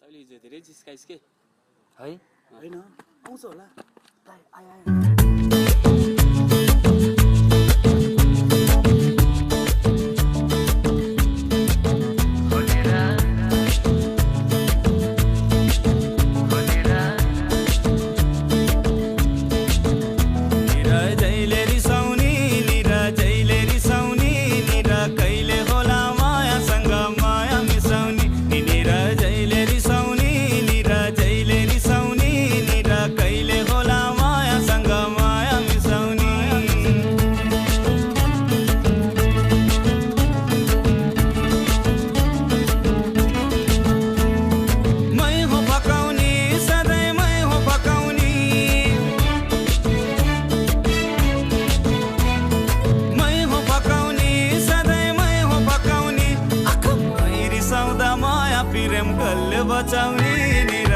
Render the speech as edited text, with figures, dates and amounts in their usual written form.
तैँले हिजो धेरै जिस्काइस् के है होइन आउँछ होला प्रेम कल्ले बचाउने